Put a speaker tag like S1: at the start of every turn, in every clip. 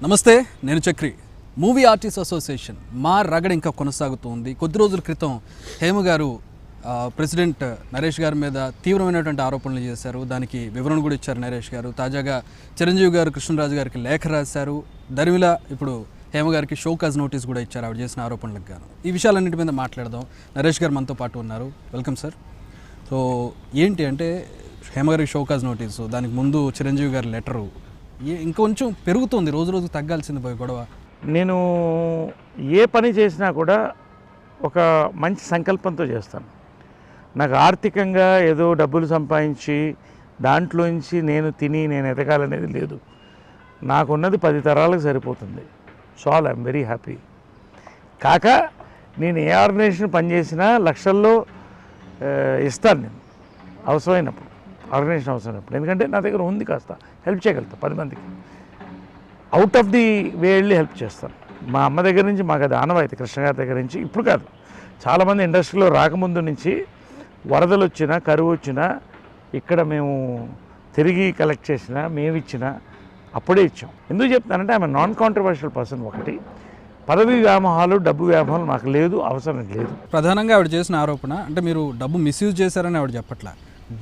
S1: నమస్తే, నేను Chakri. Movie artist association మా రగడ ఇంకా కొనసాగుతుంది. కొద్ది రోజుల క్రితం హేమ గారు ప్రెసిడెంట్ నరేష్ గారి మీద తీవ్రమైనటువంటి ఆరోపణలు చేశారు. దానికి వివరణ కూడా ఇచ్చారు నరేష్ గారు. తాజాగా చిరంజీవి గారు కృష్ణరాజు గారికి లేఖ రాశారు. దరిమిలా ఇప్పుడు హేమ గారికి షోకాజ్ నోటీస్ కూడా ఇచ్చారు ఆవిడ చేసిన ఆరోపణలకు గాను. ఈ విషయాలన్నింటి మీద మాట్లాడదాం. నరేష్ గారు మనతో పాటు ఉన్నారు. Welcome sir. సో ఏంటి అంటే హేమ గారికి షోకాజ్ నోటీసు, దానికి ముందు చిరంజీవి గారి లెటరు ఇంకొంచెం పెరుగుతుంది, రోజు రోజు తగ్గాల్సింది పోయి గొడవ.
S2: నేను ఏ పని చేసినా కూడా ఒక మంచి సంకల్పంతో చేస్తాను. నాకు ఆర్థికంగా ఏదో డబ్బులు సంపాదించి దాంట్లోంచి నేను తిని నేను ఎదగాలనేది లేదు. నాకున్నది 10 తరాలకు సరిపోతుంది. So I'm very happy. కాక నేను ఏ ఆర్గనైజేషన్ పనిచేసినా లక్షల్లో ఇస్తాను నేను అవసరమైనప్పుడు, ఆర్గనైజేషన్ అవసరమైనప్పుడు. ఎందుకంటే నా దగ్గర ఉంది, కాస్త హెల్ప్ చేయగలుగుతా 10 మందికి. అవుట్ ఆఫ్ ది వే వెళ్ళి హెల్ప్ చేస్తాను. మా అమ్మ దగ్గర నుంచి మాకు అది ఆనవాయితీ. కృష్ణ గారి దగ్గర నుంచి ఇప్పుడు కాదు, చాలామంది ఇండస్ట్రీలో రాకముందు నుంచి వరదలు వచ్చినా కరువు వచ్చినా ఇక్కడ మేము తిరిగి కలెక్ట్ చేసినా మేము ఇచ్చినా అప్పుడే ఇచ్చాం. ఎందుకు చెప్తానంటే ఆమె నాన్ కాంట్రవర్షియల్ పర్సన్. ఒకటి, పదవి వ్యామోహాలు డబ్బు వ్యామోహాలు మాకు లేదు, అవసరం లేదు.
S1: ప్రధానంగా ఆవిడ చేసిన ఆరోపణ అంటే మీరు డబ్బు మిస్యూజ్ చేశారని ఆవిడ చెప్పట్లా,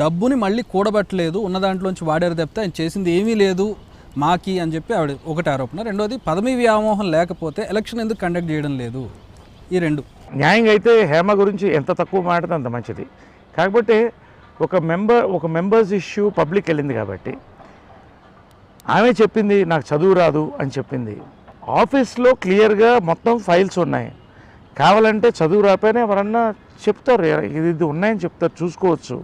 S1: డబ్బుని మళ్ళీ కూడబట్టలేదు, ఉన్న దాంట్లోంచి వాడారు తప్పితే ఆయన చేసింది ఏమీ లేదు మాకి అని చెప్పి ఆవిడ ఒకటి ఆరోపణ. రెండోది, పదవి వ్యామోహం లేకపోతే ఎలక్షన్ ఎందుకు కండక్ట్ చేయడం లేదు. ఈ రెండు
S2: న్యాయంగా అయితే హేమ గురించి ఎంత తక్కువ మాట్లాడితే అంత మంచిది. కాకపోతే ఒక మెంబర్స్ ఇష్యూ పబ్లిక్ వెళ్ళింది కాబట్టి ఆమె చెప్పింది నాకు చదువు రాదు అని చెప్పింది. ఆఫీస్లో క్లియర్గా మొత్తం ఫైల్స్ ఉన్నాయి. కావాలంటే చదువు రాపోయినా ఎవరన్నా చెప్తారు, ఇది ఉన్నాయని చెప్తారు, చూసుకోవచ్చు.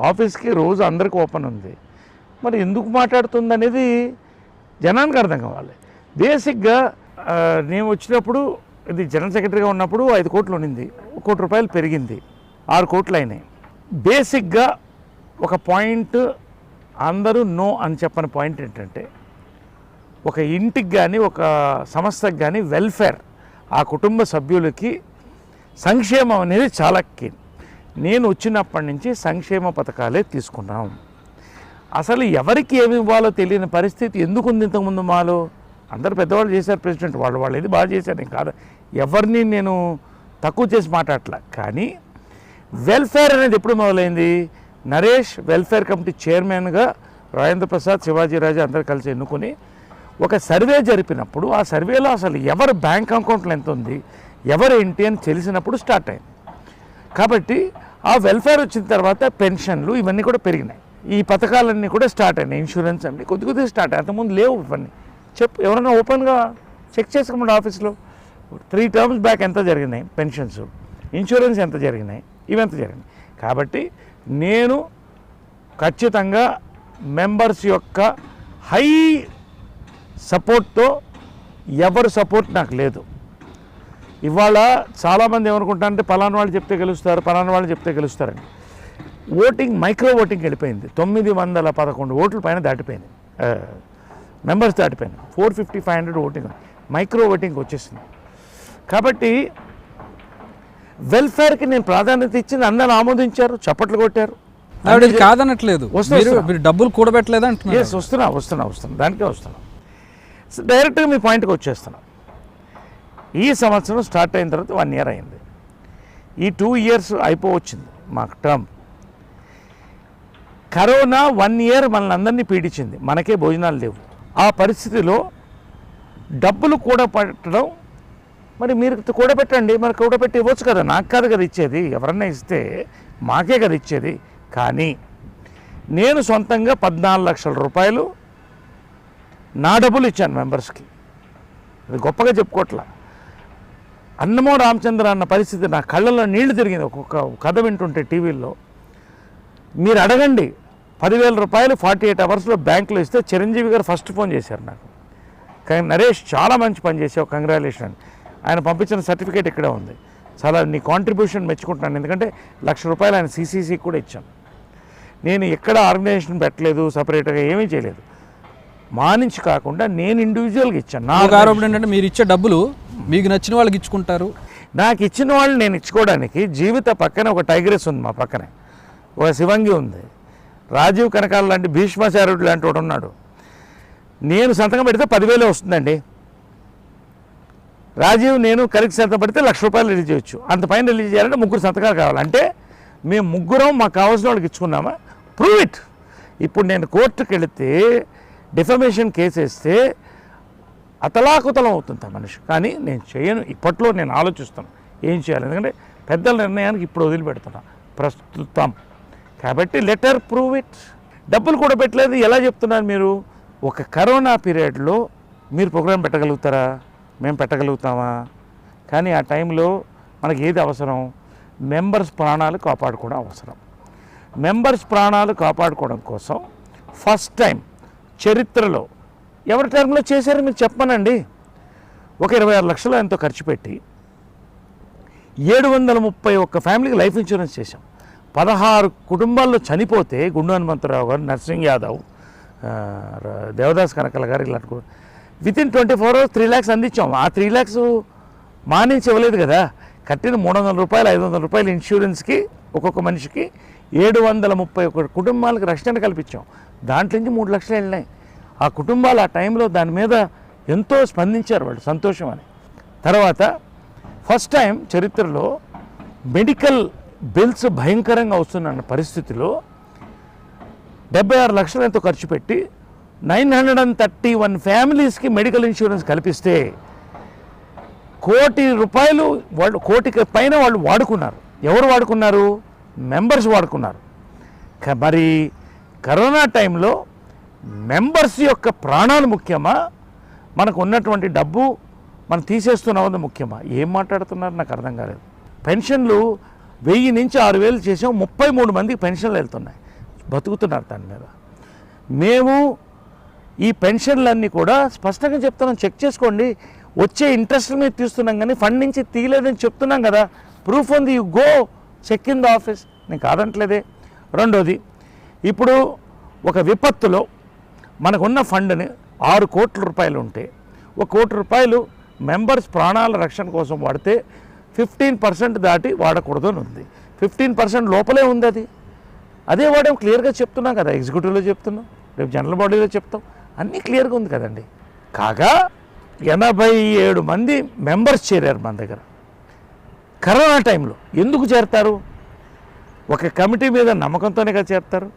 S2: ఆఫీస్కి రోజు అందరికీ ఓపెన్ ఉంది. మరి ఎందుకు మాట్లాడుతుంది అనేది జనానికి అర్థం కావాలి. బేసిక్గా నేను వచ్చినప్పుడు, ఇది జనరల్ సెక్రటరీగా ఉన్నప్పుడు 5 కోట్లు ఉండింది, 1 కోటి రూపాయలు పెరిగింది, 6 కోట్లు అయినాయి. బేసిక్గా ఒక పాయింట్ అందరూ నో అని చెప్పని పాయింట్ ఏంటంటే, ఒక ఇంటికి కానీ ఒక సంస్థకి కానీ వెల్ఫేర్, ఆ కుటుంబ సభ్యులకి సంక్షేమం అనేది చాలా కీన్. నేను వచ్చినప్పటి నుంచి సంక్షేమ పథకాలే తీసుకున్నాం. అసలు ఎవరికి ఏమి ఇవ్వాలో తెలియని పరిస్థితి ఎందుకు ఉంది ఇంతకుముందు మాలో. అందరు పెద్దవాళ్ళు చేశారు, ప్రెసిడెంట్ వాళ్ళు ఇది బాగా చేశారు, నేను కాదు, ఎవరిని నేను తక్కువ చేసి మాట్లాడట్లా. కానీ వెల్ఫేర్ అనేది ఎప్పుడు మొదలైంది? నరేష్ వెల్ఫేర్ కమిటీ చైర్మన్గా రాజేంద్ర ప్రసాద్, శివాజీ రాజా అందరు కలిసి ఎన్నుకొని ఒక సర్వే జరిపినప్పుడు ఆ సర్వేలో అసలు ఎవరు బ్యాంక్ అకౌంట్లో ఎంత ఉంది, ఎవరేంటి అని తెలిసినప్పుడు స్టార్ట్ అయింది. కాబట్టి ఆ వెల్ఫేర్ వచ్చిన తర్వాత పెన్షన్లు ఇవన్నీ కూడా పెరిగినాయి. ఈ పథకాలన్నీ కూడా స్టార్ట్ అయినాయి. ఇన్సూరెన్స్ అన్నీ కొద్దిగా స్టార్ట్ అయ్యాయి. అంతకుముందు లేవు ఇవన్నీ. ఎవరైనా ఓపెన్గా చెక్ చేసుకోమండి ఆఫీస్లో. 3 టర్మ్స్ బ్యాక్ ఎంత జరిగినాయి పెన్షన్స్, ఇన్సూరెన్స్ ఎంత జరిగినాయి, ఇవెంత జరిగినాయి. కాబట్టి నేను ఖచ్చితంగా మెంబర్స్ యొక్క హై సపోర్ట్తో, ఎవరి సపోర్ట్ నాకు లేదు. ఇవాళ చాలామంది ఏమనుకుంటారంటే పలానా వాళ్ళు చెప్తే గెలుస్తారు, పలానా వాళ్ళు చెప్తే గెలుస్తారని. ఓటింగ్ మైక్రో ఓటింగ్ వెళ్ళిపోయింది. 911 ఓట్ల పైన దాటిపోయింది, మెంబర్స్ దాటిపోయింది. 450-500 ఓటింగ్ మైక్రో ఓటింగ్ వచ్చేసింది. కాబట్టి వెల్ఫేర్కి నేను ప్రాధాన్యత ఇచ్చింది, అందరూ ఆమోదించారు, చప్పట్లు కొట్టారు.
S1: ఆవిడ కాదనట్లేదు, మీరు డబ్బులు కూడబెట్టలేదు అంటున్నారు.
S2: ఎస్, వస్తున్నా దానికే వస్తున్నా. డైరెక్ట్గా మీ పాయింట్కి వచ్చేస్తున్నా. ఈ సంవత్సరం స్టార్ట్ అయిన తర్వాత 1 ఇయర్ అయింది. ఈ 2 ఇయర్స్ అయిపోవచ్చింది మాకు టర్మ్. కరోనా 1 ఇయర్ మనల్ని అందరినీ పీడించింది, మనకే భోజనాలు లేవు. ఆ పరిస్థితిలో డబ్బులు కూడబెట్టడం, మరి మీరు కూడబెట్టండి, మరి కూడబెట్టి ఇవ్వచ్చు కదా, నాకు కాదు కదా ఇచ్చేది, ఎవరన్నా ఇస్తే మాకే కదా ఇచ్చేది. కానీ నేను సొంతంగా 14 లక్షల రూపాయలు నా డబ్బులు ఇచ్చాను మెంబర్స్కి. అది గొప్పగా చెప్పుకోవట్లా. అన్నమో రామచంద్ర అన్న పరిస్థితి, నా కళ్ళల్లో నీళ్లు తిరిగింది ఒక్కొక్క కథ వింటుంటే టీవీల్లో. మీరు అడగండి, 10,000 రూపాయలు 48 అవర్స్లో బ్యాంకులో ఇస్తే చిరంజీవి గారు ఫస్ట్ ఫోన్ చేశారు నాకు. కానీ నరేష్ చాలా మంచి పని చేసావు, కంగ్రాచులేషన్. ఆయన పంపించిన సర్టిఫికేట్ ఇక్కడే ఉంది. చాలా నీ కాంట్రిబ్యూషన్ మెచ్చుకుంటున్నాను. ఎందుకంటే 1,00,000 రూపాయలు ఆయన CCC కూడా ఇచ్చాను. నేను ఎక్కడ ఆర్గనైజేషన్ పెట్టలేదు, సపరేట్గా ఏమీ చేయలేదు. మా నుంచి కాకుండా నేను ఇండివిజువల్గా ఇచ్చాను. నా
S1: ఆరోపణ ఏంటంటే మీరు ఇచ్చే డబ్బులు మీకు నచ్చిన వాళ్ళకి ఇచ్చుకుంటారు.
S2: నాకు ఇచ్చిన వాళ్ళు నేను ఇచ్చుకోవడానికి జీవిత పక్కన ఒక టైగరెస్ ఉంది, మా పక్కనే ఒక శివంగి ఉంది, రాజీవ్ కనకాల లాంటి భీష్మాచార్యుడు లాంటి వాడు ఉన్నాడు. నేను సంతకం పెడితే 10,000 వస్తుందండి. రాజీవ్ నేను కలిసి సంతకం పెడితే ₹1,00,000 రిలీజ్ చేయొచ్చు. అంత పైన రిలీజ్ చేయాలంటే 3 సంతకాలు కావాలి. అంటే మేము 3 మాకు కావాల్సిన వాళ్ళకి ఇచ్చుకున్నామా? Prove it. ఇప్పుడు నేను కోర్టుకు వెళితే డిఫమేషన్ కేసు వేస్తే అతలాకుతలం అవుతుంది మనిషి. కానీ నేను చేయను. ఇప్పట్లో నేను ఆలోచిస్తాను ఏం చేయాలి. ఎందుకంటే పెద్దల నిర్ణయానికి ఇప్పుడు వదిలిపెడుతున్నా ప్రస్తుతం. కాబట్టి లెటర్ ప్రూవ్ ఇట్. డబ్బులు కూడా పెట్టలేదు ఎలా చెప్తున్నారు మీరు? ఒక కరోనా పీరియడ్లో మీరు ప్రోగ్రాం పెట్టగలుగుతారా? మేము పెట్టగలుగుతామా? కానీ ఆ టైంలో మనకి ఏది అవసరం? మెంబర్స్ ప్రాణాలు కాపాడుకోవడం అవసరం. మెంబర్స్ ప్రాణాలు కాపాడుకోవడం కోసం ఫస్ట్ టైం చరిత్రలో ఎవరి టర్మ్లో చేశారో మీరు చెప్పమనండి. ఒక 26 లక్షలు ఎంతో ఖర్చు పెట్టి 731 ఫ్యామిలీకి లైఫ్ ఇన్సూరెన్స్ చేశాం. 16 కుటుంబాల్లో చనిపోతే గుండు హనుమంతరావు గారు, నర్సింగ్ యాదవ్, దేవదాస్ కనకల గారు ఇలాంటి వితిన్ 24 hours 3 lakhs అందించాం. ఆ 3 lakhs మానించి ఇవ్వలేదు కదా. కట్టిన ₹300, ₹500 ఇన్సూరెన్స్కి ఒక్కొక్క మనిషికి 731 కుటుంబాలకు రక్షణ కల్పించాం. దాంట్లో నుంచి 3 లక్షలు వెళ్ళినాయి. ఆ కుటుంబాలు ఆ టైంలో దాని మీద ఎంతో స్పందించారు, వాళ్ళు సంతోషం అని. తర్వాత ఫస్ట్ టైం చరిత్రలో మెడికల్ బిల్స్ భయంకరంగా వస్తున్న పరిస్థితిలో 76 లక్షలు ఎంతో ఖర్చు పెట్టి 931 ఫ్యామిలీస్కి మెడికల్ ఇన్సూరెన్స్ కల్పిస్తే ₹1,00,00,000 వాళ్ళు 1,00,00,000 పైన వాళ్ళు వాడుకున్నారు. ఎవరు వాడుకున్నారు? మెంబర్స్ వాడుకున్నారు. మరి కరోనా టైంలో మెంబర్స్ యొక్క ప్రాణాలు ముఖ్యమా, మనకు ఉన్నటువంటి డబ్బు మనం తీసేస్తున్నామన్నది ముఖ్యమా? ఏం మాట్లాడుతున్నారు నాకు అర్థం కాలేదు. పెన్షన్లు 1000 నుంచి 6,000 చేసాం. 33 మందికి పెన్షన్లు వెళ్తున్నాయి, బతుకుతున్నారు దాని మీద. మేము ఈ పెన్షన్లన్నీ కూడా స్పష్టంగా చెప్తున్నాం, చెక్ చేసుకోండి. వచ్చే ఇంట్రెస్ట్ మీద తీస్తున్నాం కానీ ఫండ్ నుంచి తీయలేదని చెప్తున్నాం కదా. ప్రూఫ్ ఉంది, you go check in the office. నేను కాదంటలేదే. రెండోది, ఇప్పుడు ఒక విపత్తులో మనకున్న ఫండ్ని 6 కోట్ల రూపాయలు ఉంటే ₹1 కోటి మెంబర్స్ ప్రాణాల రక్షణ కోసం వాడితే 15% దాటి వాడకూడదు అని ఉంది. 15% లోపలే ఉంది అది. అదే వాడేం క్లియర్గా చెప్తున్నాం కదా. ఎగ్జిక్యూటివ్లో చెప్తున్నాం, రేపు జనరల్ బాడీలో చెప్తాం, అన్నీ క్లియర్గా ఉంది కదండి. కాగా 87 మంది మెంబర్స్ చేరారు మన దగ్గర కరోనా టైంలో. ఎందుకు చేరతారు? ఒక కమిటీ మీద నమ్మకంతోనే కదా చేరతారు.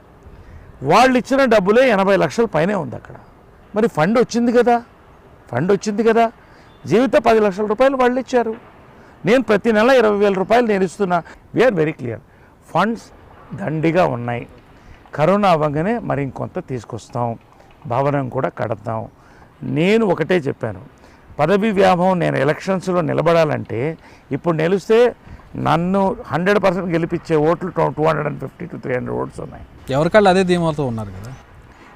S2: వాళ్ళు ఇచ్చిన డబ్బులే 80 లక్షల పైనే ఉంది అక్కడ. మరి ఫండ్ వచ్చింది కదా. జీవిత 10 లక్షల రూపాయలు వాళ్ళు ఇచ్చారు. నేను ప్రతి నెల 20,000 రూపాయలు నేను ఇస్తున్నా. We are very clear. ఫండ్స్ దండిగా ఉన్నాయి. కరోనా అవ్వగానే మరి ఇంకొంత తీసుకొస్తాం, భవనం కూడా కడతాం. నేను ఒకటే చెప్పాను, పదవి వ్యామోహం. నేను ఎలక్షన్స్లో నిలబడాలంటే ఇప్పుడు నిలిస్తే నన్ను 100% గెలిపించే ఓట్లు 250 to 300 ఓట్స్ ఉన్నాయి.
S1: ఎవరికాళ్ళు అదే ధీమాతో ఉన్నారు కదా.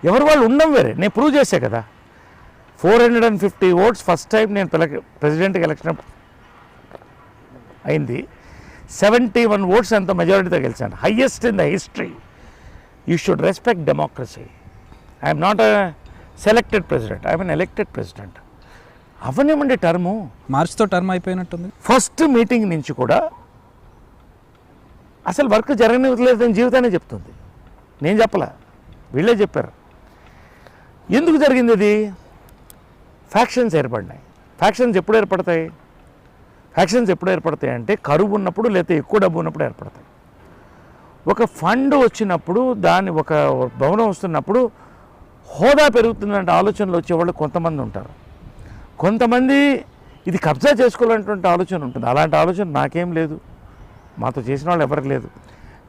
S2: ఎవరు వాళ్ళు ఉండడం వేరే. నేను ప్రూవ్ చేసే కదా. 450 ఓట్స్ ఫస్ట్ టైం నేను ప్రెసిడెంట్కి ఎలక్షన్ అయింది. 71 ఓట్స్ ఎంత మెజారిటీతో గెలిచాను. Highest in the history. You should respect democracy. I'm not a selected president, I'm an elected president. అవనేమండి టర్ము.
S1: మార్చితో టర్మ్ అయిపోయినట్టుంది.
S2: ఫస్ట్ మీటింగ్ నుంచి కూడా అసలు వర్క్ జరగనివ్వలేదని జీవితాన్ని చెప్తుంది. నేను చెప్పలా, వీళ్ళే చెప్పారు. ఎందుకు జరిగింది అది? ఫ్యాక్షన్స్ ఏర్పడినాయి. ఫ్యాక్షన్స్ ఎప్పుడు ఏర్పడతాయి అంటే కరువు ఉన్నప్పుడు, లేకపోతే ఎక్కువ డబ్బు ఉన్నప్పుడు ఏర్పడతాయి. ఒక ఫండ్ వచ్చినప్పుడు, దాన్ని ఒక భవనం వస్తున్నప్పుడు హోదా పెరుగుతుందంటే ఆలోచనలు వచ్చేవాళ్ళు కొంతమంది ఉంటారు. కొంతమంది ఇది కబ్జా చేసుకోవాలనేటువంటి ఆలోచన ఉంటుంది. అలాంటి ఆలోచన నాకేం లేదు, మాతో చేసిన వాళ్ళు ఎవరికి లేదు.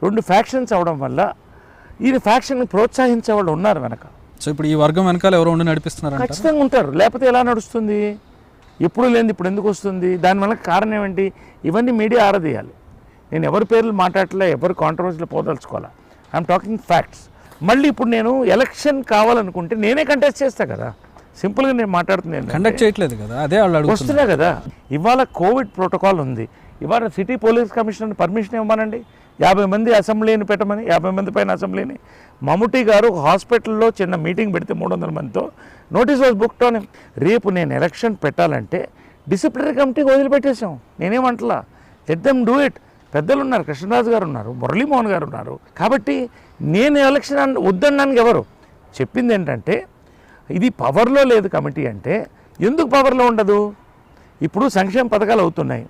S2: 2 ఫ్యాక్షన్స్ అవడం వల్ల ఈ ఫ్యాక్షన్ని ప్రోత్సహించే వాళ్ళు ఉన్నారు వెనక.
S1: సో ఇప్పుడు ఈ వర్గం వెనకాల ఎవరో ఉండి నడిపిస్తున్నారు?
S2: ఖచ్చితంగా ఉంటారు. లేకపోతే ఎలా నడుస్తుంది? ఎప్పుడు లేనిది ఇప్పుడు ఎందుకు వస్తుంది? దానివల్ల కారణం ఏంటి? ఇవన్నీ మీడియా ఆరదీయాలి. నేను ఎవరి పేర్లు మాట్లాడలే, ఎవరు కాంట్రవర్సీలో పోదలుచుకోవాలా. I'm talking facts. మళ్ళీ ఇప్పుడు నేను ఎలక్షన్ కావాలనుకుంటే నేనే కంటెస్ట్ చేస్తా కదా. సింపుల్గా నేను మాట్లాడుతున్నాను.
S1: కండక్ట్ చేయట్లేదు కదా, అదే వాళ్ళు
S2: వస్తున్నా కదా. ఇవాళ కోవిడ్ ప్రోటోకాల్ ఉంది. ఇవాళ సిటీ పోలీస్ కమిషనర్ పర్మిషన్ ఇవ్వమనండి. 50 మంది అసెంబ్లీని పెట్టమని, 50 మంది పైన అసెంబ్లీని. మమ్ముటి గారు హాస్పిటల్లో చిన్న మీటింగ్ పెడితే 300 మందితో notice was booked on him. రేపు నేను ఎలక్షన్ పెట్టాలంటే డిసిప్లినరీ కమిటీకి వదిలిపెట్టేసాం. నేనేమంటలా, లెట్ దెమ్ డూ ఇట్. పెద్దలు ఉన్నారు, కృష్ణరాజు గారు ఉన్నారు, మురళీమోహన్ గారు ఉన్నారు. కాబట్టి నేను ఎలక్షన్ వద్దనడానికి ఎవరు చెప్పింది ఏంటంటే ఇది పవర్లో లేదు కమిటీ అంటే ఎందుకు పవర్లో ఉండదు? ఇప్పుడు సంక్షేమ పథకాలు అవుతున్నాయి,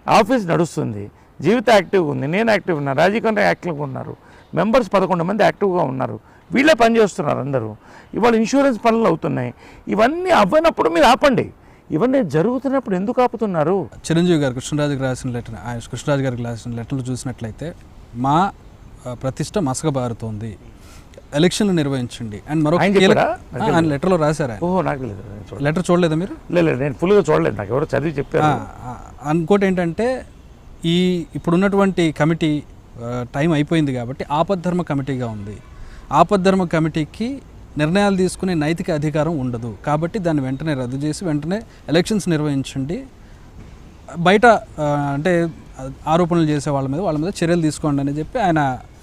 S2: ఆఫీస్ నడుస్తుంది, జీవిత యాక్టివ్గా ఉంది, నేను యాక్టివ్ ఉన్నా, రాజీవ్ గాంధీ యాక్టివ్గా ఉన్నారు, మెంబర్స్ 11 మంది యాక్టివ్గా ఉన్నారు, వీళ్ళే పనిచేస్తున్నారు అందరూ. ఇవాళ ఇన్సూరెన్స్ పనులు అవుతున్నాయి. ఇవన్నీ అవ్వనప్పుడు మీరు ఆపండి. ఇవన్నీ జరుగుతున్నప్పుడు ఎందుకు ఆపుతున్నారు?
S1: చిరంజీవి గారు కృష్ణరాజుకి రాసిన లెటర్, కృష్ణరాజు గారికి రాసిన లెటర్లు చూసినట్లయితే మా ప్రతిష్ట మసకబారుతోంది, ఎలక్షన్లు నిర్వహించండి అండ్ మరొక ఆయన లెటర్లో రాశారు.
S2: ఓహో, నాకు లేదు.
S1: లెటర్ చూడలేదా మీరు?
S2: లేదు, నేను ఫుల్గా చూడలేదు, నాకు ఎవరో చదివి చెప్పారు.
S1: ఇంకోటి ఏంటంటే ఇప్పుడున్నటువంటి కమిటీ టైం అయిపోయింది కాబట్టి ఆపద్ధర్మ కమిటీగా ఉంది. ఆపద్ధర్మ కమిటీకి నిర్ణయాలు తీసుకునే నైతిక అధికారం ఉండదు కాబట్టి దాన్ని వెంటనే రద్దు చేసి వెంటనే ఎలక్షన్స్ నిర్వహించండి, బయట అంటే ఆరోపణలు చేసే వాళ్ళ మీద చర్యలు తీసుకోండి అని చెప్పి ఆయన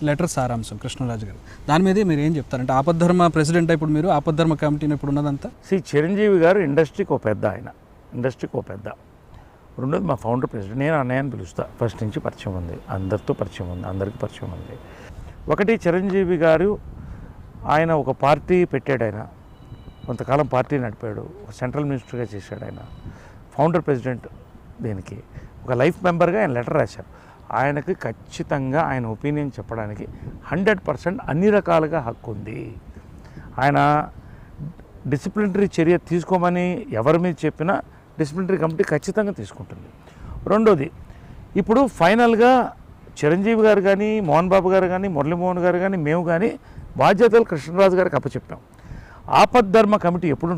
S1: లెటర్ సారాంశం కృష్ణరాజు గారు. దాని మీదే మీరు ఏం చెప్తారంటే ఆపద్ధర్మ ప్రెసిడెంట్ ఇప్పుడు మీరు ఆపద్ధర్మ కమిటీని ఇప్పుడు ఉన్నదంతా
S2: చిరంజీవి గారు ఇండస్ట్రీకి ఒక పెద్ద, ఆయన ఇండస్ట్రీకి ఒక పెద్ద. రెండోది మా ఫౌండర్ ప్రెసిడెంట్, నేను అన్నయ్యని పిలుస్తా, ఫస్ట్ నుంచి పరిచయం ఉంది, అందరితో పరిచయం ఉంది, అందరికీ పరిచయం ఉంది. ఒకటి చిరంజీవి గారు ఆయన ఒక పార్టీ పెట్టాడు, ఆయన కొంతకాలం పార్టీ నడిపాడు, ఒక సెంట్రల్ మినిస్టర్గా చేశాడు, ఆయన ఫౌండర్ ప్రెసిడెంట్. దీనికి ఒక లైఫ్ మెంబర్గా ఆయన లెటర్ రాశారు. ఆయనకి ఖచ్చితంగా ఆయన ఒపీనియన్ చెప్పడానికి 100% అన్ని రకాలుగా హక్కు ఉంది. ఆయన డిసిప్లినరీ చర్య తీసుకోమని ఎవరి మీద చెప్పినా డిసిప్లినరీ కమిటీ ఖచ్చితంగా తీసుకుంటుంది. రెండోది, ఇప్పుడు ఫైనల్గా చిరంజీవి గారు కానీ, మోహన్ బాబు గారు కానీ, మురళీమోహన్ గారు కానీ, మేము కానీ బాధ్యతలు కృష్ణరాజు గారికి అప్పచెప్పాం. ఆపద్ధర్మ కమిటీ ఎప్పుడు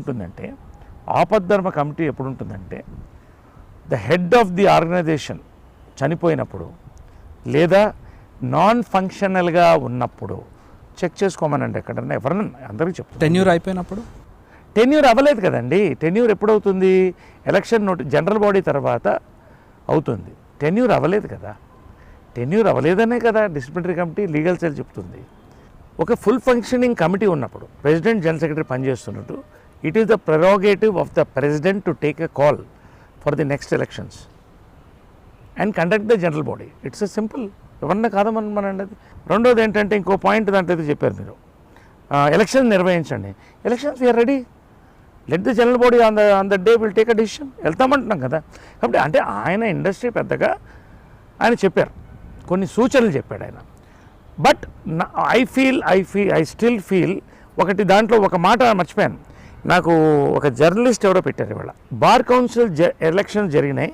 S2: ఉంటుందంటే the head of the organisation చనిపోయినప్పుడు లేదా నాన్ ఫంక్షనల్గా ఉన్నప్పుడు చెక్ చేసుకోమనండి. ఎక్కడన్నా ఎవరన్నా అందరికీ చెప్తాను.
S1: టెన్యూర్ అయిపోయినప్పుడు,
S2: టెన్యూర్ అవ్వలేదు కదండి. టెన్యూర్ ఎప్పుడవుతుంది? ఎలక్షన్ జనరల్ బాడీ తర్వాత అవుతుంది. టెన్యూర్ అవ్వలేదు కదా. టెన్యూర్ అవ్వలేదనే కదా డిసిప్లినరీ కమిటీ, లీగల్ సెల్ చెప్తుంది. ఒక ఫుల్ ఫంక్షనింగ్ కమిటీ ఉన్నప్పుడు ప్రెసిడెంట్, జనరల్ సెక్రటరీ పనిచేస్తున్నట్టు it is the prerogative of the president to take a call for the next elections and conduct the general body. It's a simple, ఎవరన్నా కాదమనండి అది. రెండోది ఏంటంటే ఇంకో పాయింట్ దాంట్లో అయితే చెప్పారు మీరు, ఎలక్షన్ నిర్వహించండి. Elections we're ready, let the general body on the day will take a decision. వెళ్తామంటున్నాం కదా. కాబట్టి అంటే ఆయన ఇండస్ట్రీ పెద్దగా ఆయన చెప్పారు, కొన్ని సూచనలు చెప్పాడు ఆయన. బట్ ఐ స్టిల్ ఫీల్ ఒకటి దాంట్లో ఒక మాట మర్చిపోయాను. నాకు ఒక జర్నలిస్ట్ ఎవరో పెట్టారు ఇవాళ, బార్ కౌన్సిల్ ఎలక్షన్ జరిగినాయి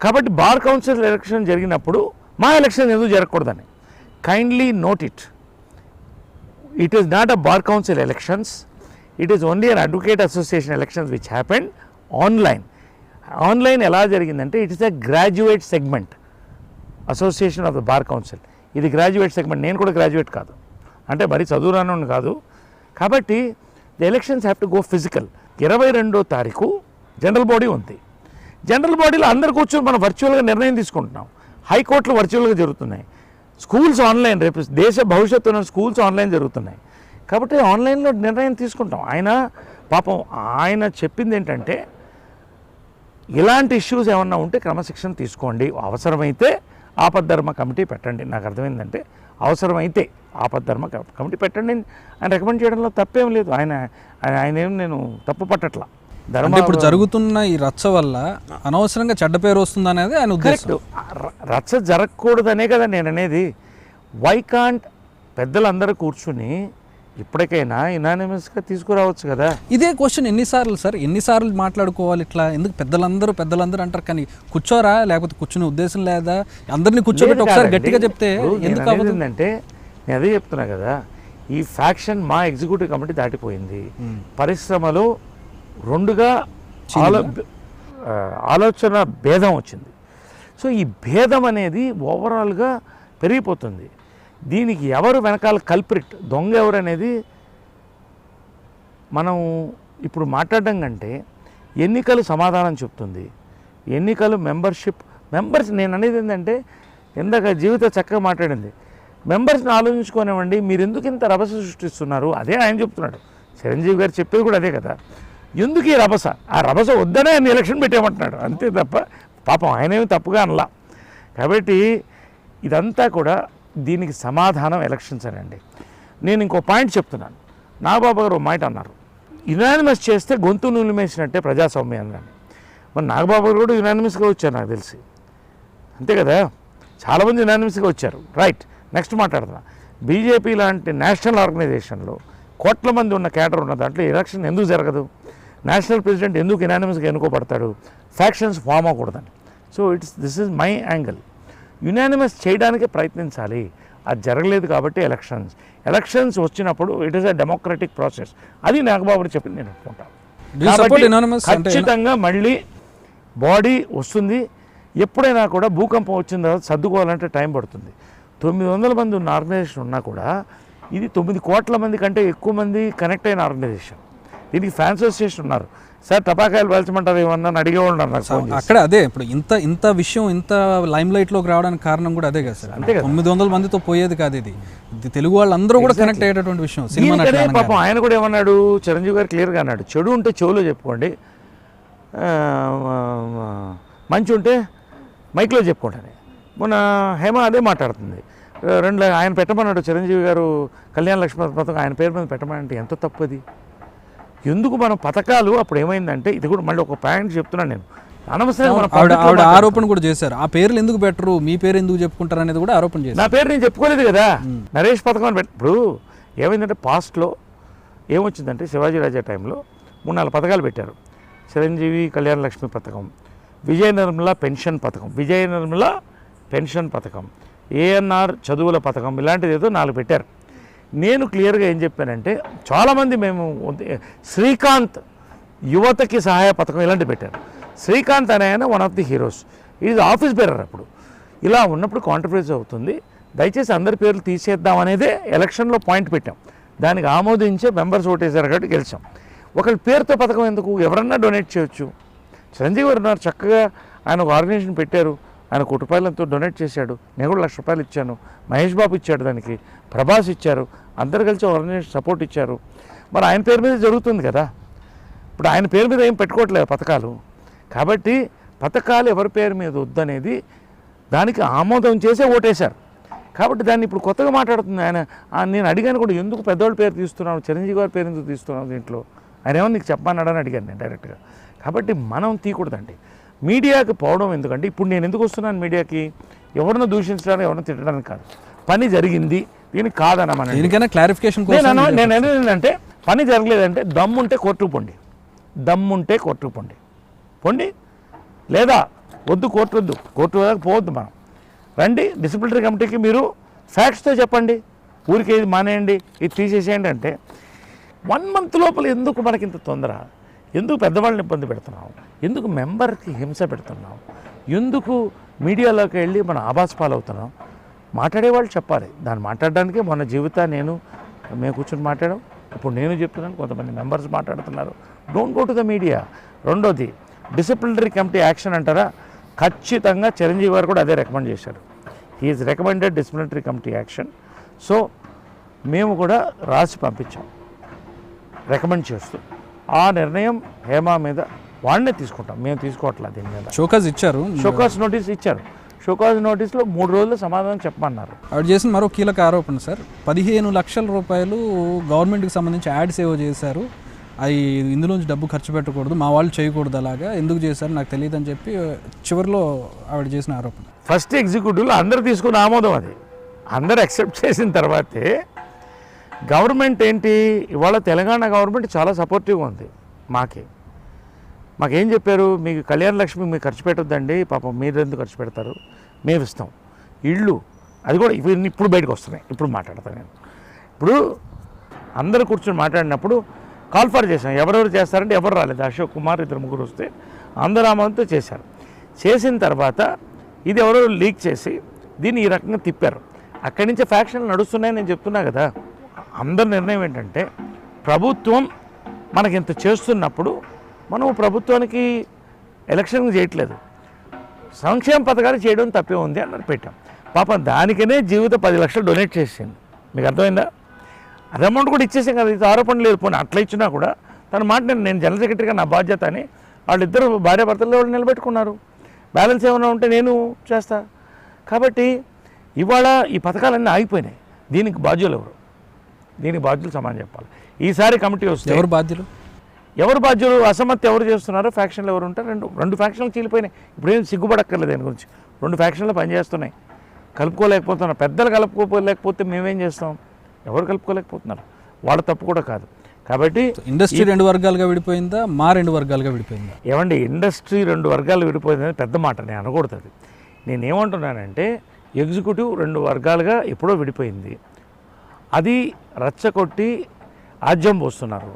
S2: కాబట్టి బార్ కౌన్సిల్ ఎలక్షన్ జరిగినప్పుడు మా ఎలక్షన్ ఎందుకు జరగకూడదని. Kindly note it, it is not a bar council elections, it is only an advocate association elections which happened online. Online ఎలా జరిగిందంటే it is a graduate segment association of the bar council. ఇది graduate segment, నేను కూడా graduate కాదు, అంటే మరి చదువురాను కాదు. కాబట్టి the elections have to go physical. 22వ తారీఖు జనరల్ బాడీ ఉంది. జనరల్ బాడీలో అందరు కూర్చొని మనం వర్చువల్గా నిర్ణయం తీసుకుంటున్నాం. హైకోర్టులు వర్చువల్గా జరుగుతున్నాయి, స్కూల్స్ ఆన్లైన్, రేపు దేశ భవిష్యత్తు ఉన్న స్కూల్స్ ఆన్లైన్ జరుగుతున్నాయి. కాబట్టి ఆన్లైన్లో నిర్ణయం తీసుకుంటాం. ఆయన పాపం ఆయన చెప్పింది ఏంటంటే ఇలాంటి ఇష్యూస్ ఏమన్నా ఉంటే క్రమశిక్షణ తీసుకోండి, అవసరమైతే ఆపద్ధర్మ కమిటీ పెట్టండి. నాకు అర్థమైందంటే అవసరమైతే ఆపద్ధర్మ కమిటీ పెట్టండి అని రికమెండ్ చేయడంలో తప్పేం లేదు. ఆయన ఏం నేను తప్పు పట్టట్లా.
S1: ఇప్పుడు జరుగుతున్న ఈ రచ్చ వల్ల అనవసరంగా చెడ్డ పేరు వస్తుంది అనేది ఆయన ఉద్దేశం.
S2: రచ్చ జరగకూడదనే కదా నేను అనేది. వై కాంట్ పెద్దలందరూ కూర్చుని ఇప్పటికైనా ఇనానిమస్గా తీసుకురావచ్చు కదా.
S1: ఇదే క్వశ్చన్ ఎన్నిసార్లు మాట్లాడుకోవాలి ఇట్లా? ఎందుకు పెద్దలందరూ అంటారు, కానీ కూర్చోరా, లేకపోతే కూర్చునే ఉద్దేశం లేదా? అందరినీ కూర్చోబెట్టి ఒకసారి గట్టిగా చెప్తే ఎందుకు అవుతుందంటే,
S2: నేను అదే చెప్తున్నా కదా, ఈ ఫ్యాక్షన్ మా ఎగ్జిక్యూటివ్ కమిటీ దాటిపోయింది. పరిశ్రమలో రెండుగా ఆలోచన భేదం వచ్చింది. సో ఈ భేదం అనేది ఓవరాల్గా పెరిగిపోతుంది. దీనికి ఎవరు వెనకాల కల్ప్రిట్, దొంగ ఎవరు అనేది మనం ఇప్పుడు మాట్లాడడం కంటే ఎన్నికలు సమాధానం చెప్తుంది. ఎన్నికలు మెంబర్స్ నేను అనేది ఏంటంటే, ఇందాక జీవిత చక్కగా మాట్లాడింది, మెంబర్స్ని ఆలోచించుకోనివ్వండి, మీరు ఎందుకు ఇంత రభస సృష్టిస్తున్నారు? అదే ఆయన చెప్తున్నాడు. చిరంజీవి గారు చెప్పేది కూడా అదే కదా. ఎందుకు ఈ రభస? ఆ రభస వద్దనే ఆయన ఎలక్షన్ పెట్టామంటున్నాడు, అంతే తప్ప పాపం ఆయనేమి తప్పుగా అనలా. కాబట్టి ఇదంతా కూడా దీనికి సమాధానం ఎలక్షన్స్ అనండి. నేను ఇంకో పాయింట్ చెప్తున్నాను. నాగబాబు గారు ఒక మాట అన్నారు, యునానిమస్ చేస్తే గొంతు నులిమేసినట్టే ప్రజాస్వామ్యాన్ని. మరి నాగబాబు కూడా యునానిమస్గా వచ్చారు నాకు తెలిసి, అంతే కదా. చాలామంది యునానిమస్గా వచ్చారు. రైట్, నెక్స్ట్ మాట్లాడుతున్నా. బీజేపీ లాంటి నేషనల్ ఆర్గనైజేషన్లో కోట్ల మంది ఉన్న క్యాడర్ ఉన్న దాంట్లో ఎలక్షన్ ఎందుకు జరగదు? నేషనల్ ప్రెసిడెంట్ ఎందుకు యునానిమస్గా ఎన్నుకోబడతాడు? ఫ్యాక్షన్స్ ఫామ్ అవ్వకూడదని. So this is my angle. Unanimous చేయడానికి ప్రయత్నించాలి, అది జరగలేదు కాబట్టి ఎలక్షన్స్ వచ్చినప్పుడు it is a democratic process. అది నాగబాబు చెప్పింది నేను అనుకుంటాను. ఖచ్చితంగా మళ్ళీ బాడీ వస్తుంది. ఎప్పుడైనా కూడా భూకంపం వచ్చిన తర్వాత సర్దుకోవాలంటే టైం పడుతుంది. 900 మంది ఉన్న ఆర్గనైజేషన్ ఉన్నా కూడా ఇది 9 కోట్ల మంది కంటే ఎక్కువ మంది కనెక్ట్ అయిన ఆర్గనైజేషన్. దీనికి ఫ్యాన్స్ అసోసియేషన్ ఉన్నారు. సార్ టపాకాయలు పేల్చమంటారు ఏమన్నా అడిగేవాళ్ళు ఉన్నారు నాకు.
S1: అక్కడ అదే ఇప్పుడు ఇంత విషయం ఇంత లైమ్ లైట్లోకి రావడానికి కారణం కూడా అదే కదా సార్. అంతే కదా, 900 మందితో పోయేది కాదు ఇది తెలుగు వాళ్ళందరూ కూడా కనెక్ట్ అయ్యేటటువంటి విషయం. సినిమా
S2: పాపం ఆయన కూడా ఏమన్నాడు, చిరంజీవి గారు క్లియర్గా అన్నాడు, చెడు ఉంటే చెవులో చెప్పుకోండి, మంచి ఉంటే మైక్లో చెప్పుకుంటాను. మొన్న హేమ అదే మాట్లాడుతుంది. ఆయన పెట్టమన్నాడు చిరంజీవి గారు కళ్యాణ లక్ష్మి పథకం ఆయన పేరు మీద పెట్టమనంటే ఎంత తప్పది. ఎందుకు మనం పథకాలు అప్పుడు ఏమైందంటే, ఇది కూడా మళ్ళీ ఒక పాయింట్ చెప్తున్నాను నేను,
S1: ఆవిడ ఆరోపణ కూడా చేశారు, ఆ పేర్లు ఎందుకు పెట్టరు, మీ పేరు ఎందుకు చెప్పుకుంటారు అనేది కూడా ఆరోపణ చేశారు.
S2: నా పేరు నేను చెప్పుకోలేదు కదా, నరేష్ పథకం అని ఇప్పుడు ఏమైందంటే పాస్ట్లో ఏమొచ్చిందంటే శివాజీ రాజా టైంలో 3-4 పథకాలు పెట్టారు. చిరంజీవి కళ్యాణ లక్ష్మి పథకం, విజయ నిర్మల పెన్షన్ పథకం, ఏఎన్ఆర్ చదువుల పథకం, ఇలాంటిది ఏదో 4 పెట్టారు. నేను క్లియర్గా ఏం చెప్పానంటే, చాలామంది మేము శ్రీకాంత్ యువతకి సహాయ పథకం ఇలాంటివి పెట్టారు. శ్రీకాంత్ అనే ఆయన one of the heroes, is office bearer. అప్పుడు ఇలా ఉన్నప్పుడు కాంట్రవర్సీ అవుతుంది, దయచేసి అందరి పేర్లు తీసేద్దాం అనేదే ఎలక్షన్లో పాయింట్ పెట్టాం. దానికి ఆమోదించే మెంబర్స్ ఓటేసారు కాబట్టి గెలిచాం. ఒకళ్ళ పేరుతో పథకం ఎందుకు, ఎవరన్నా డొనేట్ చేయొచ్చు. చిరంజీవి గారు ఉన్నారు, చక్కగా ఆయన ఒక ఆర్గనైజేషన్ పెట్టారు, ఆయన ₹1 డొనేట్ చేశాడు. నేను కూడా ₹1,00,000 ఇచ్చాను, మహేష్ బాబు ఇచ్చాడు, దానికి ప్రభాస్ ఇచ్చారు, అందరు కలిసి ఆర్గనైజేషన్ సపోర్ట్ ఇచ్చారు. మరి ఆయన పేరు మీద జరుగుతుంది కదా. ఇప్పుడు ఆయన పేరు మీద ఏం పెట్టుకోవట్లేదు పథకాలు. కాబట్టి పథకాలు ఎవరి పేరు మీద వద్దనేది దానికి ఆమోదం చేసే ఓటేశారు. కాబట్టి దాన్ని ఇప్పుడు కొత్తగా మాట్లాడుతుంది ఆయన. నేను అడిగాను కూడా, ఎందుకు పెద్దవాళ్ళ పేరు తీస్తున్నావు, చిరంజీవి గారి పేరు ఎందుకు తీస్తున్నావు దీంట్లో, ఆయన ఏమో నీకు చెప్పన్నాడని అడిగాను నేను డైరెక్ట్గా. కాబట్టి మనం తీయకూడదండి. మీడియాకి పోవడం ఎందుకంటే, ఇప్పుడు నేను ఎందుకు వస్తున్నాను మీడియాకి, ఎవరినో దూషించడానికి ఎవరినో తిట్టడానికి కాదు, పని జరిగింది దీనికి కాదనమని.
S1: దీనికైనా క్లారిఫికేషన్
S2: నేను ఏంటంటే, పని జరగలేదంటే దమ్ముంటే కోర్టుకు పొండి, లేదా వద్దు కోర్టు వరకు పోవద్దు, మనం రండి డిసిప్లినరీ కమిటీకి, మీరు ఫ్యాక్ట్స్తో చెప్పండి, ఊరికి ఇది మానేయండి, ఇది తీసేసేయండి అంటే 1 month లోపల ఎందుకు మనకింత తొందర, ఎందుకు పెద్దవాళ్ళని ఇబ్బంది పెడుతున్నాం, ఎందుకు మెంబర్కి హింస పెడుతున్నాం, ఎందుకు మీడియాలోకి వెళ్ళి మనం ఆభాస్ పాలవుతున్నాం? మాట్లాడేవాళ్ళు చెప్పాలి. దాన్ని మాట్లాడడానికే మొన్న జీవితాన్ని మేము కూర్చొని మాట్లాడాం. ఇప్పుడు నేను చెప్తున్నాను, కొంతమంది మెంబర్స్ మాట్లాడుతున్నారు. Don't go to the media. రెండోది డిసిప్లినరీ కమిటీ యాక్షన్ అంటారా, ఖచ్చితంగా చిరంజీవి గారు కూడా అదే రికమెండ్ చేశారు. He's recommended disciplinary committee action. So మేము కూడా రాసి పంపించాం రికమెండ్ చేస్తూ. ఆ నిర్ణయం హేమ మీద వాళ్ళనే తీసుకుంటాం, మేము తీసుకోవట్లేదు. దీని మీద షోకాజ్ నోటీస్ ఇచ్చారు. షోకాజ్ నోటీస్లో 3 రోజుల్లో సమాధానం చెప్పమన్నారు.
S1: ఆవిడ చేసిన మరో కీలక ఆరోపణ సార్, 15 లక్షల రూపాయలు గవర్నమెంట్కి సంబంధించి యాడ్ సేవ్ చేశారు, అవి ఇందులోంచి డబ్బు ఖర్చు పెట్టకూడదు, మా వాళ్ళు చేయకూడదు, అలాగా ఎందుకు చేశారు నాకు తెలియదు అని చెప్పి చివరిలో ఆవిడ చేసిన ఆరోపణ.
S2: ఫస్ట్ ఎగ్జిక్యూటివ్లో అందరు తీసుకున్న ఆమోదం, అది అందరు యాక్సెప్ట్ చేసిన తర్వాతే గవర్నమెంట్ ఏంటి, ఇవాళ తెలంగాణ గవర్నమెంట్ చాలా సపోర్టివ్గా ఉంది. మాకేం చెప్పారు, మీకు కళ్యాణ లక్ష్మి మీకు ఖర్చు పెట్టొద్దండి, పాపం మీరు ఎందుకు ఖర్చు పెడతారు, మేము ఇస్తాం. ఇళ్ళు అది కూడా ఇప్పుడు బయటకు వస్తున్నాయి, ఇప్పుడు మాట్లాడతాను నేను. ఇప్పుడు అందరూ కూర్చొని మాట్లాడినప్పుడు కాల్ ఫర్ చేశాం, ఎవరెవరు చేస్తారంటే ఎవరు రాలేదు. అశోక్ కుమార్ 2-3 వస్తే అందరూ ఆమోదంతో చేశారు. చేసిన తర్వాత ఇది ఎవరో లీక్ చేసి దీన్ని ఈ రకంగా తిప్పారు. అక్కడి నుంచే ఫ్యాక్షన్లు నడుస్తున్నాయని నేను చెప్తున్నా కదా. అందరి నిర్ణయం ఏంటంటే, ప్రభుత్వం మనకింత చేస్తున్నప్పుడు మనం ప్రభుత్వానికి ఎలక్షన్ చేయట్లేదు, సంక్షేమ పథకాలు చేయడం తప్పే ఉంది అని పెట్టాం. పాపం దానికనే జీవిత 10 లక్షలు డొనేట్ చేసింది. మీకు అర్థమైందా? అది అమౌంట్ కూడా ఇచ్చేసాం కదా, ఇది ఆరోపణ లేదు. పోనీ అట్లా ఇచ్చినా కూడా తన మాట నేను జనరల్ సెక్రటరీగా నా బాధ్యత అని వాళ్ళిద్దరు భార్యాభర్తలు వాళ్ళు నిలబెట్టుకున్నారు. బ్యాలెన్స్ ఏమైనా ఉంటే నేను చేస్తా. కాబట్టి ఇవాళ ఈ పథకాలన్నీ ఆగిపోయినాయి. దీనికి బాధ్యులు ఎవరు? దీనికి బాధ్యులు సమానం చెప్పాలి. ఈసారి కమిటీ వస్తే
S1: ఎవరు బాధ్యులు?
S2: ఎవరు బాధ్యులు, అసమ్మతి ఎవరు చేస్తున్నారో ఫ్యాక్షన్లు ఎవరు ఉంటారు, రెండు ఫ్యాక్షన్లు చీలిపోయినాయి. ఇప్పుడేం సిగ్గుపడక్కర్లేదు దాని గురించి. 2 ఫ్యాక్షన్లు పనిచేస్తున్నాయి, కలుపుకోలేకపోతున్నారు. పెద్దలు కలుపుకోలేకపోతే మేమేం చేస్తాం? ఎవరు కలుపుకోలేకపోతున్నారు, వాళ్ళ తప్పు కూడా కాదు. కాబట్టి
S1: ఇండస్ట్రీ 2 వర్గాలుగా విడిపోయిందా, మా 2 వర్గాలుగా విడిపోయిందా?
S2: ఏమండి, ఇండస్ట్రీ 2 వర్గాలు విడిపోయిందని పెద్ద మాట, నేను అనకూడదు. అది నేనేమంటున్నానంటే ఎగ్జిక్యూటివ్ 2 వర్గాలుగా ఎప్పుడో విడిపోయింది. అది రచ్చకొట్టి ఆజ్యం పోస్తున్నారు.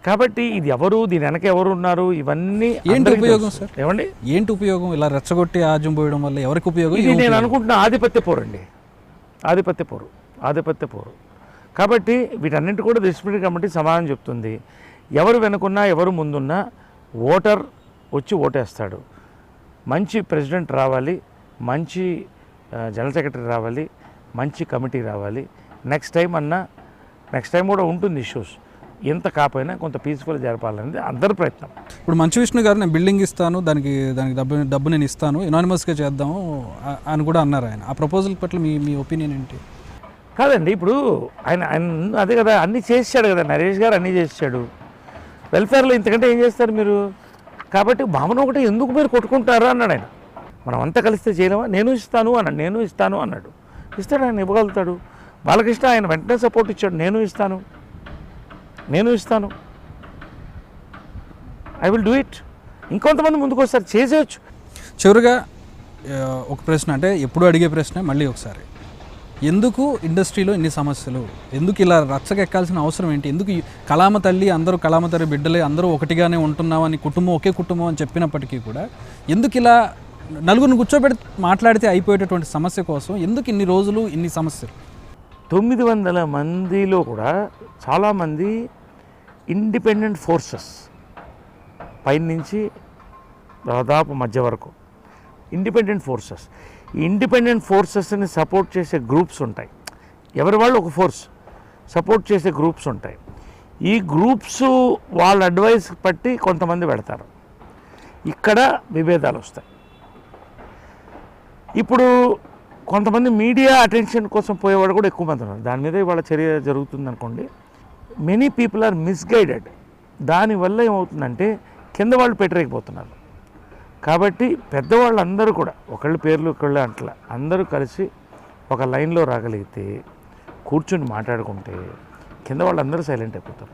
S2: కాబట్టి ఇది ఎవరు, దీని వెనక ఎవరు ఉన్నారు, ఇవన్నీ
S1: ఏంటి ఉపయోగం సార్?
S2: ఏమండి
S1: ఏంటి ఉపయోగం? ఇలా రెచ్చగొట్టి ఆజ్యం పోయడం వల్ల ఎవరికి ఉపయోగం?
S2: ఇది నేను అనుకుంటున్న ఆధిపత్య పోరండి, ఆధిపత్య పోరు. కాబట్టి వీటన్నింటి కూడా డిస్ప్లినరీ కమిటీ సమాధానం చెప్తుంది. ఎవరు వెనుకున్నా ఎవరు ముందున్నా ఓటర్ వచ్చి ఓటేస్తాడు. మంచి ప్రెసిడెంట్ రావాలి, మంచి జనరల్ సెక్రటరీ రావాలి, మంచి కమిటీ రావాలి. నెక్స్ట్ టైం కూడా ఉంటుంది ఇష్యూస్. ఎంత కాకపోయినా కొంత పీస్ఫుల్ జరపాలనేది అందరి ప్రయత్నం.
S1: ఇప్పుడు మంచు విష్ణు గారు నేను బిల్డింగ్ ఇస్తాను, దానికి డబ్బు నేను ఇస్తాను, ఎనానిమస్గా చేద్దాము అని కూడా అన్నారు ఆయన. ఆ ప్రపోజల్ పట్ల మీ ఒపీనియన్ ఏంటి?
S2: కాదండి, ఇప్పుడు ఆయన అదే కదా, అన్నీ చేసాడు కదా నరేష్ గారు, అన్నీ చేసాడు. వెల్ఫేర్లో ఇంతకంటే ఏం చేస్తారు మీరు? కాబట్టి భావన ఒకటి ఎందుకు మీరు కొట్టుకుంటారా అన్నాడు ఆయన. మనం అంతా కలిస్తే చేయలేమా? నేను ఇస్తాను అన్నాడు. ఇస్తాడు, ఆయన ఇవ్వగలుగుతాడు. బాలకృష్ణ ఆయన వెంటనే సపోర్ట్ ఇచ్చాడు. నేను ఇస్తాను, ఐ విల్ డూ ఇట్. ఇంకొంతమంది ముందుకు వస్తారు, చేసేయచ్చు.
S1: చివరిగా ఒక ప్రశ్న, అంటే ఎప్పుడు అడిగే ప్రశ్న మళ్ళీ ఒకసారి, ఎందుకు ఇండస్ట్రీలో ఇన్ని సమస్యలు? ఎందుకు ఇలా రచ్చకెక్కాల్సిన అవసరం ఏంటి? ఎందుకు కళామ తల్లి అందరూ కళామ తల్లి బిడ్డలే అందరూ ఒకటిగానే ఉంటున్నామని ఒకే కుటుంబం అని చెప్పినప్పటికీ కూడా ఎందుకు ఇలా నలుగురిని కూర్చోబెట్టి మాట్లాడితే అయిపోయేటటువంటి సమస్య కోసం ఎందుకు ఇన్ని రోజులు ఇన్ని సమస్యలు?
S2: 900 మందిలో కూడా చాలామంది ఇండిపెండెంట్ ఫోర్సెస్, పైనుంచి దాదాపు మధ్య వరకు ఇండిపెండెంట్ ఫోర్సెస్. ఈ ఇండిపెండెంట్ ఫోర్సెస్ని సపోర్ట్ చేసే గ్రూప్స్ ఉంటాయి. ఎవరి వాళ్ళు ఒక ఫోర్స్ సపోర్ట్ చేసే గ్రూప్స్ ఉంటాయి. ఈ గ్రూప్స్ వాళ్ళ అడ్వైస్ బట్టి కొంతమంది పెడతారు. ఇక్కడ విభేదాలు వస్తాయి. ఇప్పుడు కొంతమంది మీడియా అటెన్షన్ కోసం పోయేవాడు కూడా ఎక్కువ మంది ఉన్నారు. దాని మీద ఇవాళ చర్య జరుగుతుంది అనుకోండి. Many people are misguided. దానివల్ల ఏమవుతుందంటే కింద వాళ్ళు పెట్టలేకపోతున్నారు. కాబట్టి పెద్దవాళ్ళందరూ కూడా ఒకళ్ళ పేర్లు ఒకళ్ళు అట్లా అందరూ కలిసి ఒక లైన్లో రాగలిగితే, కూర్చుని మాట్లాడుకుంటే కింద వాళ్ళందరూ సైలెంట్ అయిపోతారు.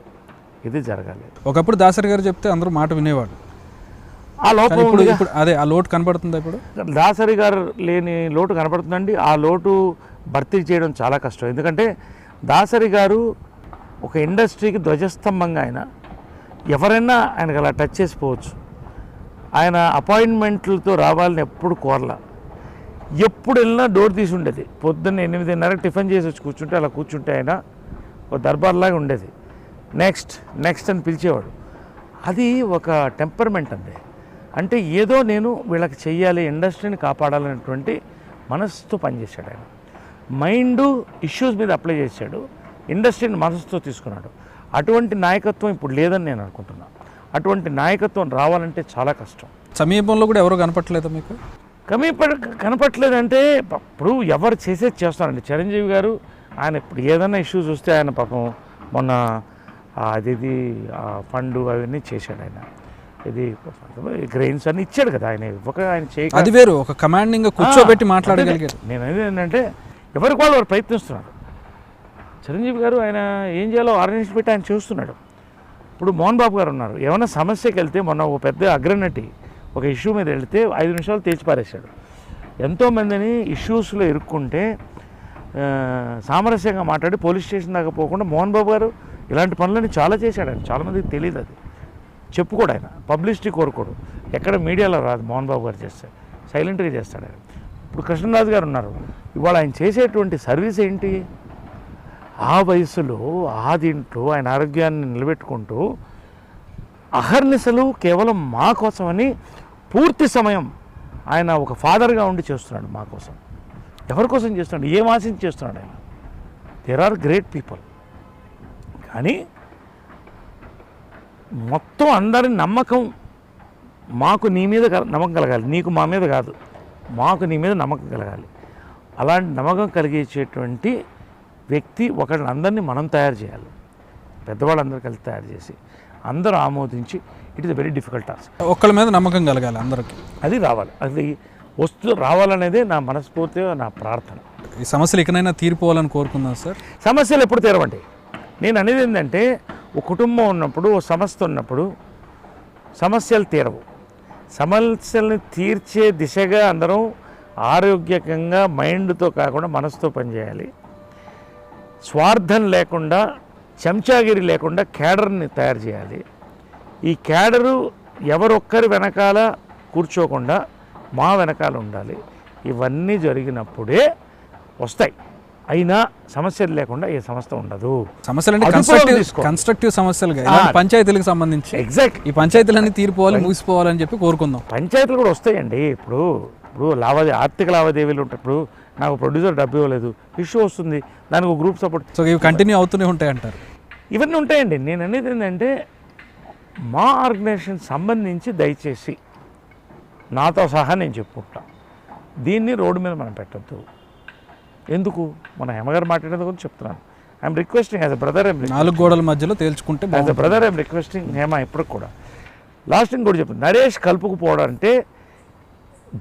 S2: ఇది జరగాలి.
S1: ఒకప్పుడు దాసరి గారు చెప్తే అందరూ మాట వినేవాడు.
S2: ఆ లోపం
S1: ఇప్పుడు అదే ఆ లోటు కనపడుతుంది. ఇప్పుడు
S2: దాసరి గారు లేని లోటు కనపడుతుందండి. ఆ లోటు భర్తీ చేయడం చాలా కష్టం. ఎందుకంటే దాసరి గారు ఒక ఇండస్ట్రీకి ధ్వజస్తంభంగా ఆయన. ఎవరైనా ఆయనకు అలా టచ్ చేసిపోవచ్చు. ఆయన అపాయింట్మెంట్లతో రావాలని ఎప్పుడు కోరలా. ఎప్పుడు వెళ్ళినా డోర్ తీసి ఉండేది. పొద్దున్న 8:30 టిఫిన్ చేసి వచ్చి కూర్చుంటే అలా కూర్చుంటే ఆయన ఒక దర్బార్లాగా ఉండేది. నెక్స్ట్ అని పిలిచేవాడు. అది ఒక టెంపర్మెంట్ అండి. అంటే ఏదో నేను వీళ్ళకి చెయ్యాలి, ఇండస్ట్రీని కాపాడాలనేటువంటి మనసుతో పనిచేశాడు ఆయన. మైండ్ ఇష్యూస్ మీద అప్లై చేశాడు, ఇండస్ట్రీని మనసుతో తీసుకున్నాడు. అటువంటి నాయకత్వం ఇప్పుడు లేదని నేను అనుకుంటున్నాను. అటువంటి నాయకత్వం రావాలంటే చాలా కష్టం.
S1: సమీపంలో కూడా ఎవరు కనపట్లేదా మీకు?
S2: కనపట్లేదంటే ఇప్పుడు ఎవరు చేసేది చేస్తారండి. చిరంజీవి గారు ఆయన ఇప్పుడు ఏదైనా ఇష్యూస్ వస్తే ఆయన పాపం మొన్న అది ఫండ్ అవన్నీ చేశాడు. ఆయన ఇది గ్రెయిన్స్ అన్ని ఇచ్చాడు కదా. ఆయన ఆయన చేయ
S1: అది వేరు, ఒక కమాండింగ్ కూర్చోబెట్టి మాట్లాడగలిగారు.
S2: నేను ఏంటంటే ఎవరికి వాళ్ళు ప్రయత్నిస్తున్నారు. చిరంజీవి గారు ఆయన ఏం చేయాలో ఆర్గనైజేషన్ పెట్టి ఆయన చూస్తున్నాడు. ఇప్పుడు మోహన్ బాబు గారు ఉన్నారు. ఏమైనా సమస్యకి వెళ్తే మొన్న ఒక పెద్ద అగ్రనటి ఒక ఇష్యూ మీద వెళ్తే 5 నిమిషాలు తెచ్చిపారేశాడు. ఎంతోమందిని ఇష్యూస్లో ఇరుక్కుంటే సామరస్యంగా మాట్లాడి పోలీస్ స్టేషన్ దాకా పోకుండా మోహన్ బాబు గారు ఇలాంటి పనులని చాలా చేశాడు. ఆయన చాలామందికి తెలియదు. అది చెప్పుకోడు. ఆయన పబ్లిసిటీ కోరుకోడు. ఎక్కడ మీడియాలో రాదు. మోహన్ బాబు గారు చేస్తే సైలెంట్గా చేస్తాడు ఆయన. ఇప్పుడు కృష్ణరాజు గారు ఉన్నారు. ఇవాళ ఆయన చేసేటువంటి సర్వీస్ ఏంటి? ఆ వయసులో ఆ దీంట్లో ఆయన ఆరోగ్యాన్ని నిలబెట్టుకుంటూ అహర్నిశలు కేవలం మా కోసమని పూర్తి సమయం ఆయన ఒక ఫాదర్గా ఉండి చేస్తున్నాడు మా కోసం. ఎవరి కోసం చేస్తున్నాడు? ఏం ఆశించి చేస్తున్నాడు ఆయన? There are great people. కానీ మొత్తం అందరి నమ్మకం మాకు నీ మీద నమ్మకం కలగాలి, నీకు మా మీద కాదు, మాకు నీ మీద నమ్మకం కలగాలి. అలాంటి నమ్మకం కలిగించేటువంటి వ్యక్తి ఒకళ్ళని అందరినీ మనం తయారు చేయాలి. పెద్దవాళ్ళందరూ కలిసి తయారు చేసి అందరూ ఆమోదించి it is very difficult task.
S1: ఒక్కళ్ళ మీద నమ్మకం కలగాలి అందరికీ.
S2: అది రావాలి, అది రావాలనేదే నా మనస్ఫూర్తిగా నా ప్రార్థన.
S1: ఈ సమస్యలు ఇకనైనా తీరిపోవాలని కోరుకుందాం సార్.
S2: సమస్యలు ఎప్పుడు తీరవండి. నేను అనేది ఏంటంటే ఒక కుటుంబం ఉన్నప్పుడు, ఒక సంస్థ ఉన్నప్పుడు సమస్యలు తీరవు. సమస్యల్ని తీర్చే దిశగా అందరం ఆరోగ్యకంగా మైండ్తో కాకుండా మనసుతో పనిచేయాలి. స్వార్థం లేకుండా, చెంచాగిరి లేకుండా క్యాడర్ని తయారు చేయాలి. ఈ క్యాడరు ఎవరొక్కరి వెనకాల కూర్చోకుండా మా వెనకాల ఉండాలి. ఇవన్నీ జరిగినప్పుడే వస్తాయి. అయినా సమస్యలు లేకుండా ఏ సంస్థ ఉండదు.
S1: సమస్యలు అంటే కన్స్ట్రక్టివ్ సమస్యలుగా పంచాయతీలకు సంబంధించి
S2: ఎగ్జాక్ట్
S1: ఈ పంచాయతీలన్నీ తీరిపోవాలి, ముగిసిపోవాలని చెప్పి కోరుకుందాం.
S2: పంచాయతీలు కూడా వస్తాయండి. ఇప్పుడు ఆర్థిక లావాదేవీలు ఉంటప్పుడు నాకు ప్రొడ్యూసర్ డబ్బు ఇవ్వలేదు, ఇష్యూ వస్తుంది, దానికి గ్రూప్ సపోర్ట్.
S1: సో ఇవి కంటిన్యూ అవుతూనే ఉంటాయి అంటారు.
S2: ఇవన్నీ ఉంటాయండి. నేను అనేది ఏంటంటే మా ఆర్గనైజేషన్ సంబంధించి దయచేసి నాతో సహా నేను చెప్పుకుంటా, దీన్ని రోడ్డు మీద మనం పెట్టద్దు. ఎందుకు? మన హేమగారు మాట్లాడేది గురించి చెప్తున్నాను. I'm requesting as a brother,
S1: నాలుగు గోడల మధ్యలో తేల్చుకుంటే
S2: as a brother I'm requesting Hema ఇప్పుడు కూడా. లాస్ట్ ఇంకోటి చెప్తాను, నరేష్ కలుపుకుపోవడం అంటే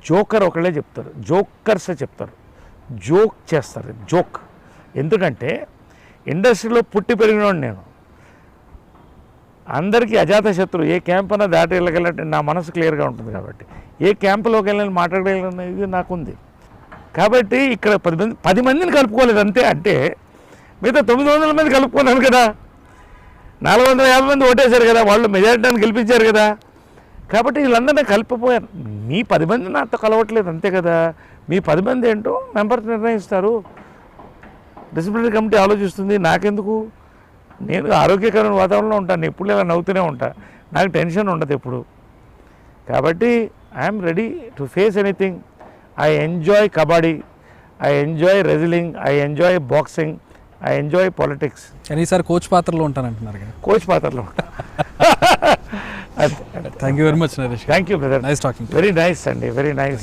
S2: జోకర్ ఒకళ్ళే చెప్తారు, జోకర్సే చెప్తారు, జోక్ చేస్తారు, జోక్. ఎందుకంటే ఇండస్ట్రీలో పుట్టి పెరిగినోడు నేను, అందరికీ అజాత శత్రువు. ఏ క్యాంప్ అన్నా దాటి వెళ్ళగలంటే నా మనసు క్లియర్గా ఉంటుంది కాబట్టి ఏ క్యాంపులోకి వెళ్ళని మాట్లాడగలిగిన ఇది నాకుంది. కాబట్టి ఇక్కడ 10 మందిని కలుపుకోలేదు అంతే. అంటే మిగతా 900 మంది కలుపుకున్నాను కదా, 450 మంది ఓటేశారు కదా, వాళ్ళు మెజారిటీని గెలిపించారు కదా. కాబట్టి వీళ్ళందరినీ కలిపిపోయారు. మీ 10 మంది నాతో కలవట్లేదు అంతే కదా. మీ 10 మంది ఏంటో మెంబర్స్ నిర్ణయిస్తారు, డిసిప్లినరీ కమిటీ ఆలోచిస్తుంది. నాకెందుకు? నేను ఆరోగ్యకరమైన వాతావరణంలో ఉంటాను, ఎప్పుడు ఇలా నవ్వుతూనే ఉంటాను, నాకు టెన్షన్ ఉండదు ఎప్పుడు. కాబట్టి I'm ready to face anything. I enjoy kabaddi, I enjoy wrestling, I enjoy boxing, I enjoy politics.
S1: కానీ ఈసారి కోచ్ పాత్రలో ఉంటానంటున్నారు కదా.
S2: కోచ్ పాత్రలో
S1: thank you very much Naresh.
S2: Thank you brother.
S1: Nice talking.
S2: Very nice అండి, వెరీ నైస్.